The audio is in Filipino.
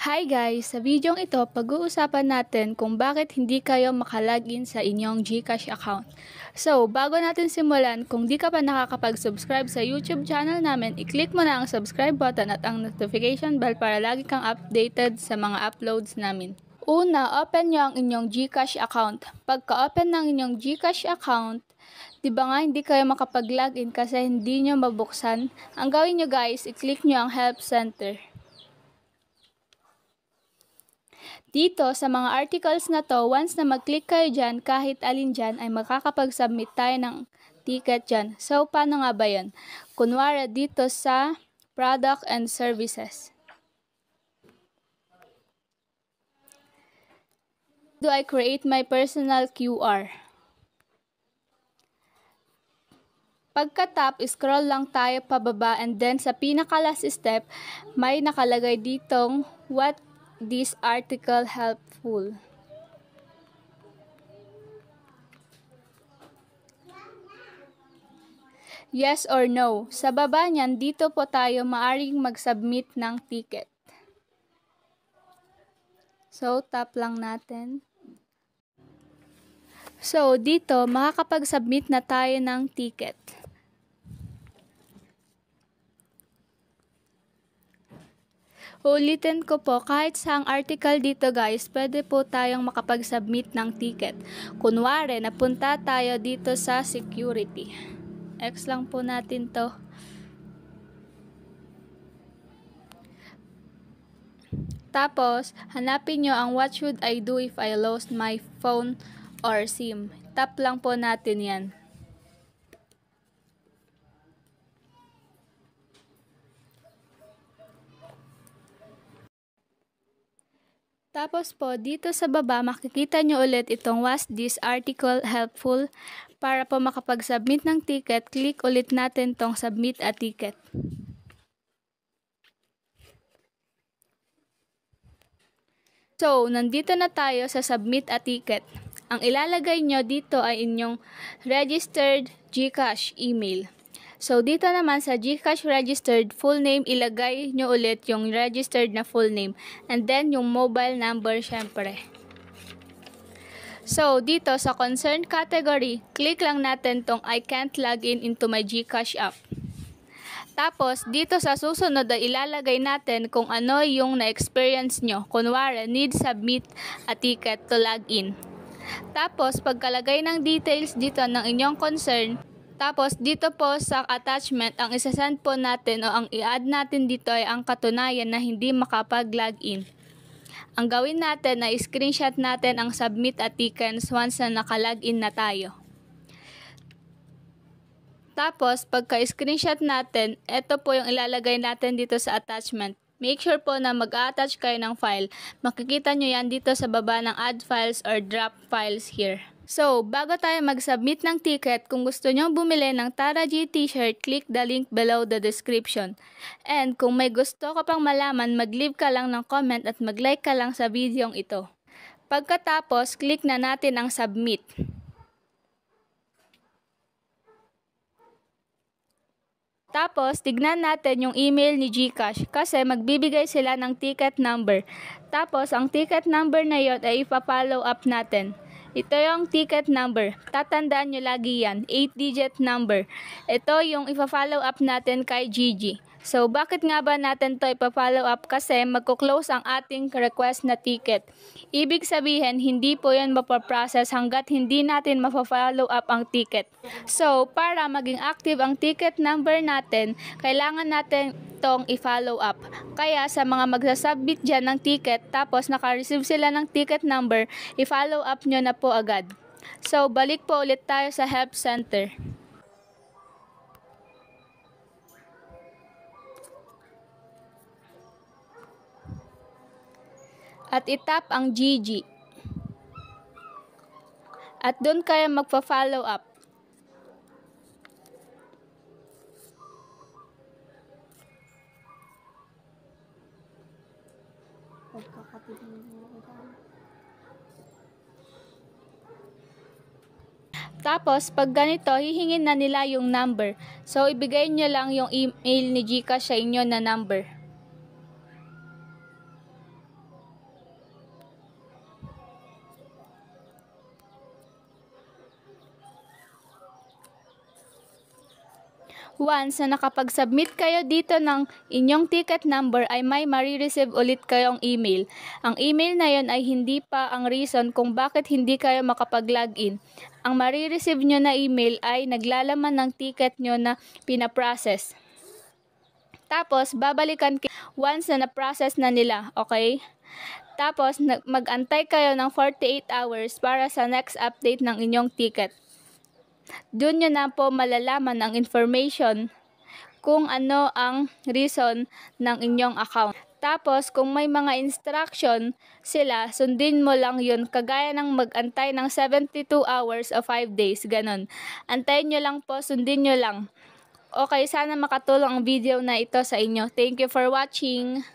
Hi guys! Sa videong ito, pag-uusapan natin kung bakit hindi kayo makalagin sa inyong GCash account. So, bago natin simulan, kung di ka pa nakakapag-subscribe sa YouTube channel namin, i-click mo na ang subscribe button at ang notification bell para lagi kang updated sa mga uploads namin. Una, open nyo ang inyong GCash account. Pagka-open ng inyong GCash account, di ba nga hindi kayo makapag-login kasi hindi nyo mabuksan? Ang gawin nyo guys, i-click nyo ang Help Center. Dito, sa mga articles na to, once na mag-click kayo dyan, kahit alin dyan, ay makakapag-submit tayo ng ticket dyan. So, paano nga ba yun? Kunwari, dito sa product and services. Do I create my personal QR? Pagka-tap, scroll lang tayo pababa and then sa pinaka-last step, may nakalagay ditong what this article helpful. Yes or no. Sa baba niyan, dito po tayo maaring mag-submit ng ticket. So, tap lang natin. So, dito, makakapag-submit na tayo ng ticket. Ulitin ko po, kahit saang article dito guys, pwede po tayong makapag-submit ng ticket. Kunwari, napunta tayo dito sa security. X lang po natin to. Tapos, hanapin nyo ang what should I do if I lost my phone or SIM. Tap lang po natin yan. Tapos po, dito sa baba, makikita nyo ulit itong was this article helpful. Para po makapag-submit ng ticket, click ulit natin tong submit a ticket. So, nandito na tayo sa submit a ticket. Ang ilalagay nyo dito ay inyong registered GCash email. So, dito naman sa GCash registered full name, ilagay nyo ulit yung registered na full name. And then, yung mobile number syempre. So, dito sa concerned category, click lang natin tong I can't log in into my GCash app. Tapos, dito sa susunod ay ilalagay natin kung ano yung na-experience nyo. Kunwari, need submit a ticket to log in. Tapos, pagkalagay ng details dito ng inyong concern, tapos, dito po sa attachment, ang isasend po natin o ang i-add natin dito ay ang katunayan na hindi makapag-login. Ang gawin natin ay screenshot natin ang submit a ticket once na naka-login na tayo. Tapos, pagka-screenshot natin, ito po yung ilalagay natin dito sa attachment. Make sure po na mag-attach kayo ng file. Makikita nyo yan dito sa baba ng add files or drop files here. So, bago tayo mag-submit ng ticket, kung gusto nyo bumili ng Tara G t-shirt, click the link below the description. And kung may gusto ka pang malaman, mag-leave ka lang ng comment at mag-like ka lang sa videong ito. Pagkatapos, click na natin ang submit. Tapos, tignan natin yung email ni GCash kasi magbibigay sila ng ticket number. Tapos, ang ticket number na yun ay ipa-follow up natin. Ito yung ticket number. Tatandaan nyo lagi yan. 8-digit number. Ito yung ipa-follow up natin kay Gigi. So, bakit nga ba natin to ipa-follow up? Kasi magko-close ang ating request na ticket. Ibig sabihin, hindi po yan mapaprocess hanggat hindi natin mapa-follow up ang ticket. So, para maging active ang ticket number natin, kailangan natin tong i-follow up. Kaya sa mga magsasubmit dyan ng ticket, tapos naka-receive sila ng ticket number, i-follow up nyo na po agad. So, balik po ulit tayo sa Help Center. At itap ang Gigi. At doon kayo magpa-follow up. Tapos, pag ganito, hihingin na nila yung number. So, ibigay nyo lang yung email ni GCash sa inyo na number. Once na nakapag-submit kayo dito ng inyong ticket number ay may marireceive ulit kayong email. Ang email na yon ay hindi pa ang reason kung bakit hindi kayo makapag-login. Ang marireceive nyo na email ay naglalaman ng ticket nyo na pinaprocess. Tapos, babalikan kayo once na na-process na nila, okay? Tapos, mag-antay kayo ng 48 hours para sa next update ng inyong ticket. Doon nyo na po malalaman ang information kung ano ang reason ng inyong account. Tapos, kung may mga instruction sila, sundin mo lang yun. Kagaya ng mag-antay ng 72 hours o 5 days, ganun. Antayin nyo lang po, sundin nyo lang. Okay, sana makatulong ang video na ito sa inyo. Thank you for watching.